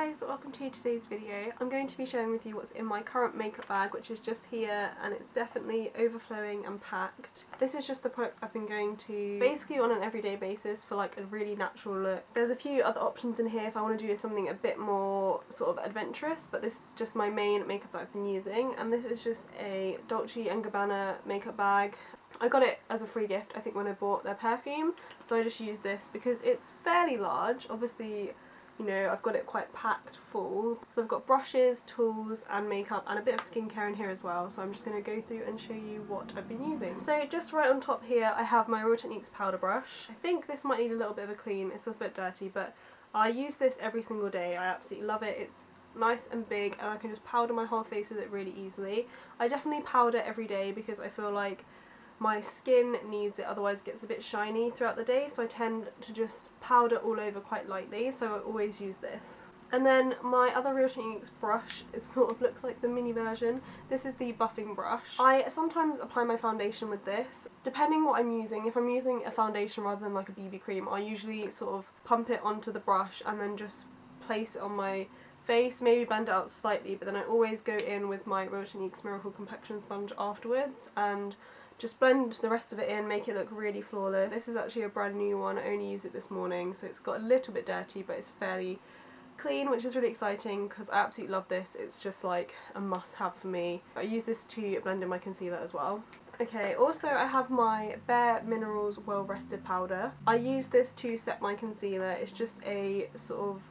guys, welcome to today's video. I'm going to be sharing with you what's in my current makeup bag, which is just here, and it's definitely overflowing and packed. This is just the products I've been going to basically on an everyday basis for like a really natural look. There's a few other options in here if I want to do something a bit more sort of adventurous, but this is just my main makeup that I've been using, and this is just a Dolce & Gabbana makeup bag. I got it as a free gift, I think, when I bought their perfume, so I just used this because it's fairly large. Obviously, you know, I've got it quite packed full. So I've got brushes, tools and makeup and a bit of skincare in here as well, so I'm just going to go through and show you what I've been using. So just right on top here I have my Real Techniques powder brush. I think this might need a little bit of a clean, it's a bit dirty, but I use this every single day. I absolutely love it. It's nice and big and I can just powder my whole face with it really easily. I definitely powder every day because I feel like my skin needs it, otherwise it gets a bit shiny throughout the day, so I tend to just powder all over quite lightly, so I always use this. And then my other Real Techniques brush, it sort of looks like the mini version. This is the buffing brush. I sometimes apply my foundation with this, depending what I'm using. If I'm using a foundation rather than like a BB cream, I usually sort of pump it onto the brush and then just place it on my face, maybe blend it out slightly, but then I always go in with my Real Techniques Miracle Complexion Sponge afterwards and just blend the rest of it in, make it look really flawless. This is actually a brand new one, I only used it this morning, so it's got a little bit dirty but it's fairly clean, which is really exciting because I absolutely love this. It's just like a must have for me. I use this to blend in my concealer as well. Okay, also I have my Bare Minerals Well Rested powder. I use this to set my concealer. It's just a sort of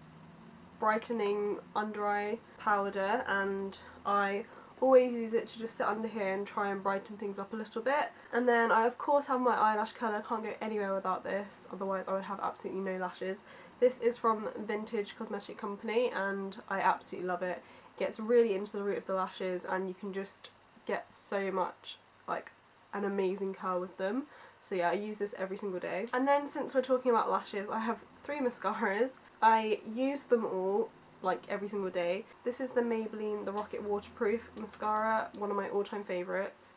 brightening under eye powder, and I always use it to just sit under here and try and brighten things up a little bit. And then I of course have my eyelash colour, can't go anywhere without this, otherwise I would have absolutely no lashes. This is from Vintage Cosmetic Company and I absolutely love it. It gets really into the root of the lashes and you can just get so much, like, an amazing curl with them. So yeah, I use this every single day. And then since we're talking about lashes, I have 3 mascaras. I use them all like every single day. This is the Maybelline The Rocket Waterproof Mascara, one of my all-time favourites.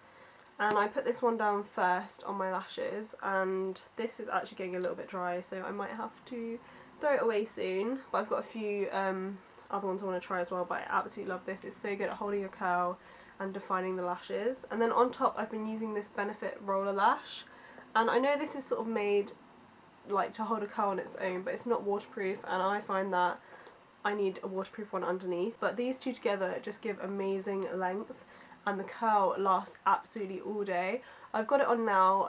And I put this one down first on my lashes, and this is actually getting a little bit dry, so I might have to throw it away soon. But I've got a few other ones I want to try as well, but I absolutely love this. It's so good at holding a curl and defining the lashes. And then on top I've been using this Benefit Roller Lash, and I know this is sort of made like to hold a curl on its own, but it's not waterproof, and I find that I need a waterproof one underneath, but these two together just give amazing length and the curl lasts absolutely all day. I've got it on now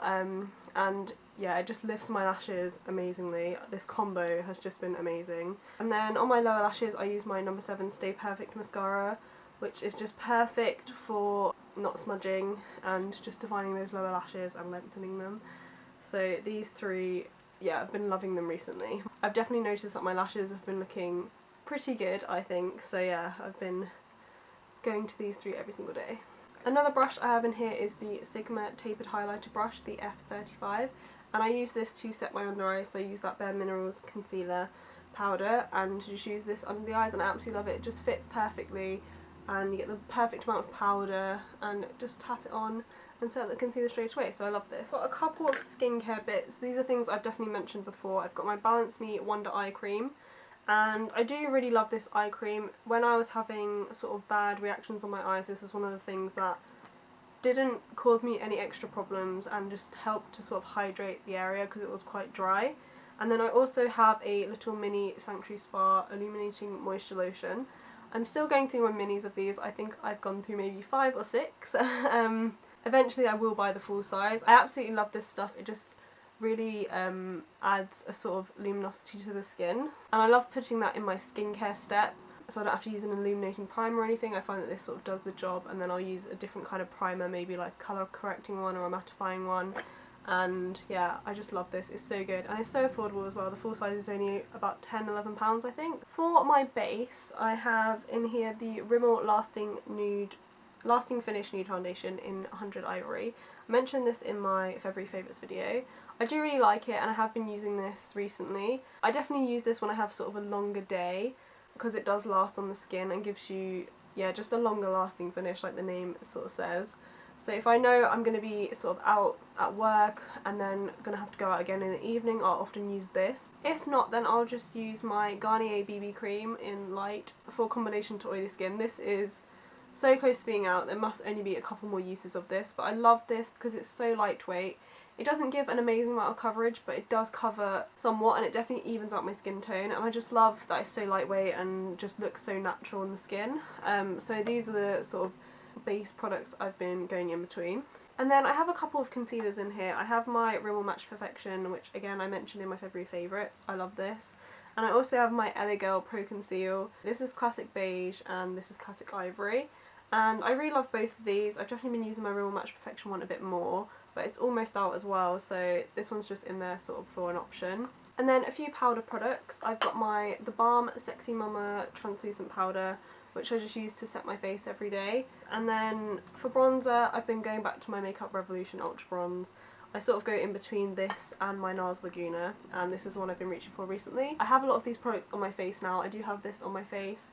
and yeah, it just lifts my lashes amazingly. This combo has just been amazing. And then on my lower lashes I use my No. 7 Stay Perfect mascara, which is just perfect for not smudging and just defining those lower lashes and lengthening them. So these 3, yeah, I've been loving them recently. I've definitely noticed that my lashes have been looking pretty good, I think, so yeah, I've been going to these 3 every single day. Another brush I have in here is the Sigma Tapered Highlighter Brush, the F35, and I use this to set my under eyes, so I use that Bare Minerals concealer powder and just use this under the eyes, and I absolutely love it. It just fits perfectly and you get the perfect amount of powder and just tap it on and set the concealer straight away, so I love this. Got a couple of skincare bits. These are things I've definitely mentioned before. I've got my Balance Me Wonder Eye Cream, and I do really love this eye cream. When I was having sort of bad reactions on my eyes, this is one of the things that didn't cause me any extra problems and just helped to sort of hydrate the area because it was quite dry. And then I also have a little mini Sanctuary Spa Illuminating Moisture Lotion. I'm still going through my minis of these. I think I've gone through maybe 5 or 6. Eventually I will buy the full size. I absolutely love this stuff. It just really adds a sort of luminosity to the skin, and I love putting that in my skincare step, so I don't have to use an illuminating primer or anything. I find that this sort of does the job, and then I'll use a different kind of primer, maybe like colour correcting one or a mattifying one, and yeah, I just love this. It's so good and it's so affordable as well. The full size is only about £10–11 I think. For my base I have in here the Rimmel Lasting Finish Nude Foundation in 100 Ivory. I mentioned this in my February favourites video. I do really like it and I have been using this recently. I definitely use this when I have sort of a longer day because it does last on the skin and gives you, yeah, just a longer lasting finish like the name sort of says. So if I know I'm going to be sort of out at work and then going to have to go out again in the evening, I'll often use this. If not, then I'll just use my Garnier BB cream in light for combination to oily skin. This is so close to being out. There must only be a couple more uses of this, but I love this because it's so lightweight. It doesn't give an amazing amount of coverage, but it does cover somewhat, and it definitely evens out my skin tone, and I just love that it's so lightweight and just looks so natural on the skin. So these are the sort of base products I've been going in between. And then I have a couple of concealers in here. I have my Rimmel Match Perfection, which again I mentioned in my February favourites. I love this. And I also have my LA Girl Pro Conceal. This is Classic Beige and this is Classic Ivory. And I really love both of these. I've definitely been using my Rimmel Match Perfection one a bit more, but it's almost out as well, so this one's just in there sort of for an option. And then a few powder products. I've got the Balm Sexy Mama Translucent Powder, which I just use to set my face every day. And then for bronzer, I've been going back to my Makeup Revolution Ultra Bronze. I sort of go in between this and my NARS Laguna, and this is the one I've been reaching for recently. I have a lot of these products on my face now. I do have this on my face.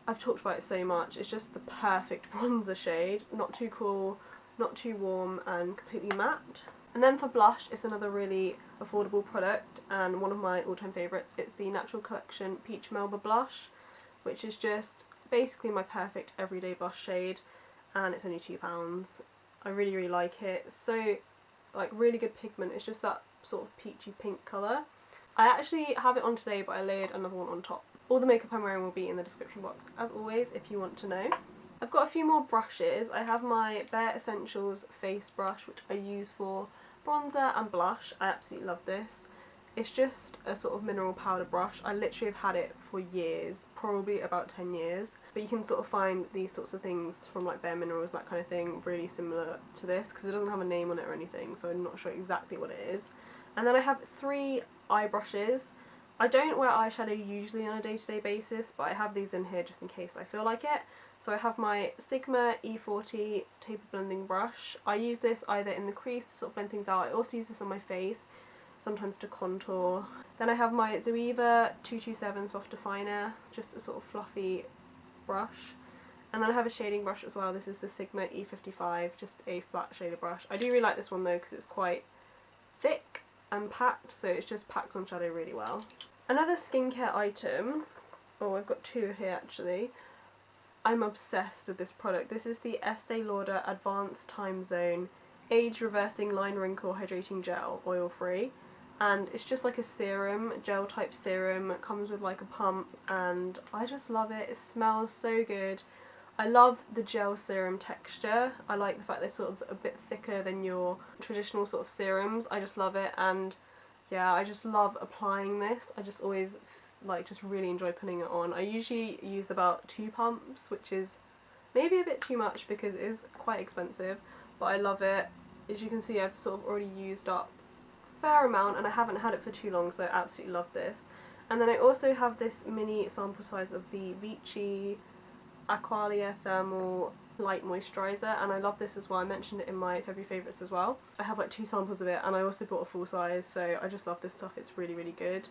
I've talked about it so much. It's just the perfect bronzer shade. Not too cool, not too warm, and completely matte. And then for blush, it's another really affordable product and one of my all-time favourites. It's the Natural Collection Peach Melba Blush, which is just basically my perfect everyday blush shade, and it's only £2. I really, really like it. It's so, like, really good pigment. It's just that sort of peachy pink colour. I actually have it on today, but I layered another one on top. All the makeup I'm wearing will be in the description box, as always, if you want to know. I've got a few more brushes. I have my Bare Essentials face brush, which I use for bronzer and blush. I absolutely love this. It's just a sort of mineral powder brush. I literally have had it for years, probably about 10 years. But you can sort of find these sorts of things from like Bare Minerals, that kind of thing, really similar to this, because it doesn't have a name on it or anything, so I'm not sure exactly what it is. And then I have 3 eye brushes. I don't wear eyeshadow usually on a day-to-day basis, but I have these in here just in case I feel like it. So I have my Sigma E40 Taper Blending Brush. I use this either in the crease to sort of blend things out. I also use this on my face, sometimes to contour. Then I have my Zoeva 227 Soft Definer, just a sort of fluffy brush. And then I have a shading brush as well. This is the Sigma E55, just a flat shader brush. I do really like this one though because it's quite thick and packed, so it just packs on shadow really well. Another skincare item, oh, I've got 2 here actually. I'm obsessed with this product. This is the Estee Lauder Advanced Time Zone Age Reversing Line Wrinkle Hydrating Gel, oil free, and it's just like a serum, gel type serum. It comes with like a pump, and I just love it. It smells so good. I love the gel serum texture. I like the fact they're sort of a bit thicker than your traditional sort of serums. I just love it, and yeah, I just love applying this. I just always just really enjoy putting it on. I usually use about 2 pumps, which is maybe a bit too much because it is quite expensive, but I love it. As you can see, I've sort of already used up a fair amount and I haven't had it for too long, so I absolutely love this. And then I also have this mini sample size of the Vichy Aqualia Thermal Light Moisturiser, and I love this as well. I mentioned it in my February favourites as well. I have like 2 samples of it, and I also bought a full size, so I just love this stuff. It's really, really good.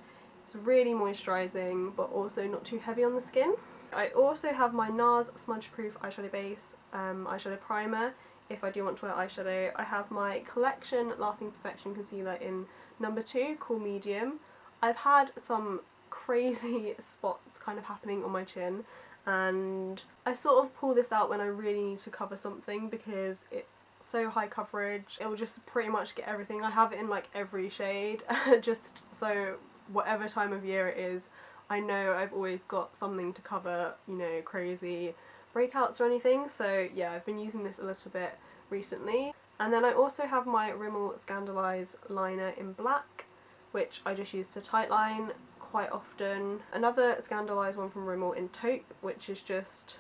It's really moisturising, but also not too heavy on the skin. I also have my NARS Smudge Proof Eyeshadow Base Eyeshadow Primer, if I do want to wear eyeshadow. I have my Collection Lasting Perfection Concealer in number 2, Cool Medium. I've had some crazy spots kind of happening on my chin, and I sort of pull this out when I really need to cover something because it's so high coverage. It will just pretty much get everything. I have it in like every shade just so whatever time of year it is, I know I've always got something to cover, you know, crazy breakouts or anything. So yeah, I've been using this a little bit recently. And then I also have my Rimmel Scandaleyes liner in black, which I just use to tightline quite often. Another Scandaleyes one from Rimmel in taupe, which is just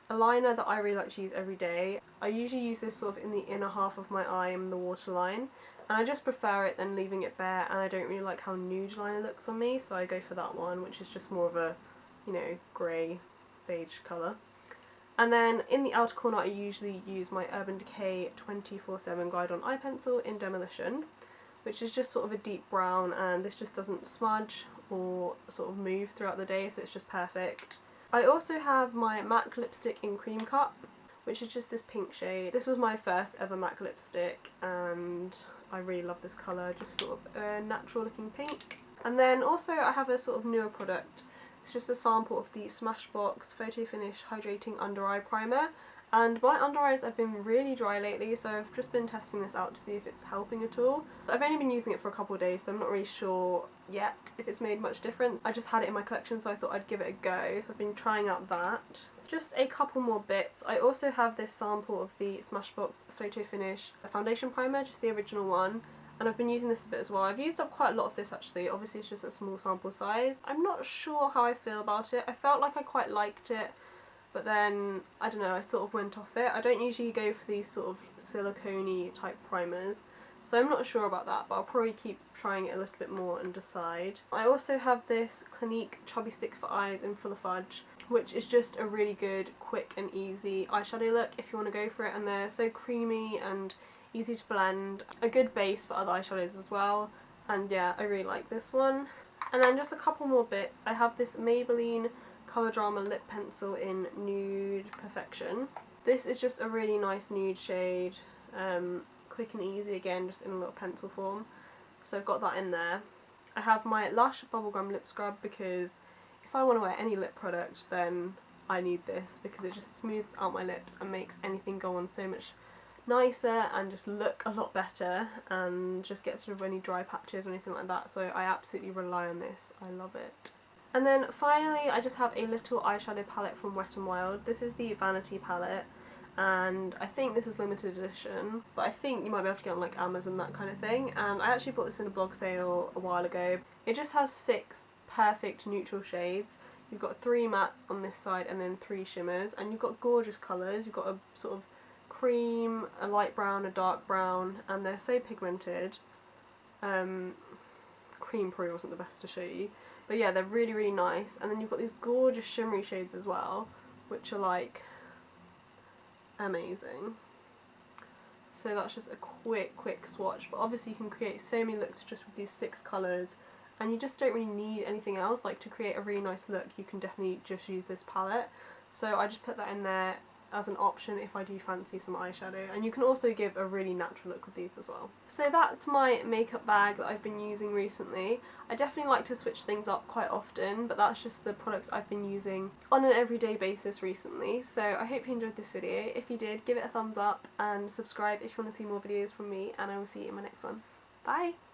a liner that I really like to use every day. I usually use this sort of in the inner half of my eye in the waterline, and I just prefer it than leaving it bare, and I don't really like how nude liner looks on me, so I go for that one, which is just more of a, you know, grey beige colour. And then in the outer corner I usually use my Urban Decay 24/7 Glide On Eye Pencil in Demolition, which is just sort of a deep brown, and this just doesn't smudge or sort of move throughout the day, so it's just perfect. I also have my MAC lipstick in Cream Cup, which is just this pink shade. This was my first ever MAC lipstick and I really love this colour, just sort of a natural looking pink. And then also I have a sort of newer product. It's just a sample of the Smashbox Photo Finish Hydrating Under Eye Primer. And my under eyes have been really dry lately, so I've just been testing this out to see if it's helping at all. I've only been using it for a couple of days, so I'm not really sure yet if it's made much difference. I just had it in my collection, so I thought I'd give it a go, so I've been trying out that. Just a couple more bits. I also have this sample of the Smashbox Photo Finish Foundation Primer, just the original one. And I've been using this a bit as well. I've used up quite a lot of this actually. Obviously it's just a small sample size. I'm not sure how I feel about it. I felt like I quite liked it, but then, I don't know, I sort of went off it. I don't usually go for these sort of silicone-y type primers, so I'm not sure about that, but I'll probably keep trying it a little bit more and decide. I also have this Clinique Chubby Stick for Eyes in Full of Fudge, which is just a really good, quick and easy eyeshadow look if you want to go for it, and they're so creamy and easy to blend. A good base for other eyeshadows as well, and yeah, I really like this one. And then just a couple more bits. I have this Maybelline Colour Drama Lip Pencil in Nude Perfection. This is just a really nice nude shade, quick and easy again, just in a little pencil form. So I've got that in there. I have my Lush Bubblegum Lip Scrub because if I want to wear any lip product then I need this because it just smooths out my lips and makes anything go on so much nicer and just look a lot better and just gets rid of any dry patches or anything like that, so I absolutely rely on this. I love it. And then finally I just have a little eyeshadow palette from Wet n Wild. This is the Vanity palette and I think this is limited edition, but I think you might be able to get on like Amazon, that kind of thing, and I actually bought this in a blog sale a while ago. It just has 6 perfect neutral shades. You've got 3 mattes on this side and then 3 shimmers, and you've got gorgeous colours. You've got a sort of cream, a light brown, a dark brown, and they're so pigmented. Cream probably wasn't the best to show you, but yeah, they're really, really nice. And then you've got these gorgeous shimmery shades as well, which are like amazing. So that's just a quick swatch, but obviously you can create so many looks just with these 6 colours, and you just don't really need anything else. Like, to create a really nice look you can definitely just use this palette, so I just put that in there as an option if I do fancy some eyeshadow, and you can also give a really natural look with these as well. So that's my makeup bag that I've been using recently. I definitely like to switch things up quite often, but that's just the products I've been using on an everyday basis recently. So I hope you enjoyed this video. If you did, give it a thumbs up and subscribe if you want to see more videos from me, and I will see you in my next one. Bye!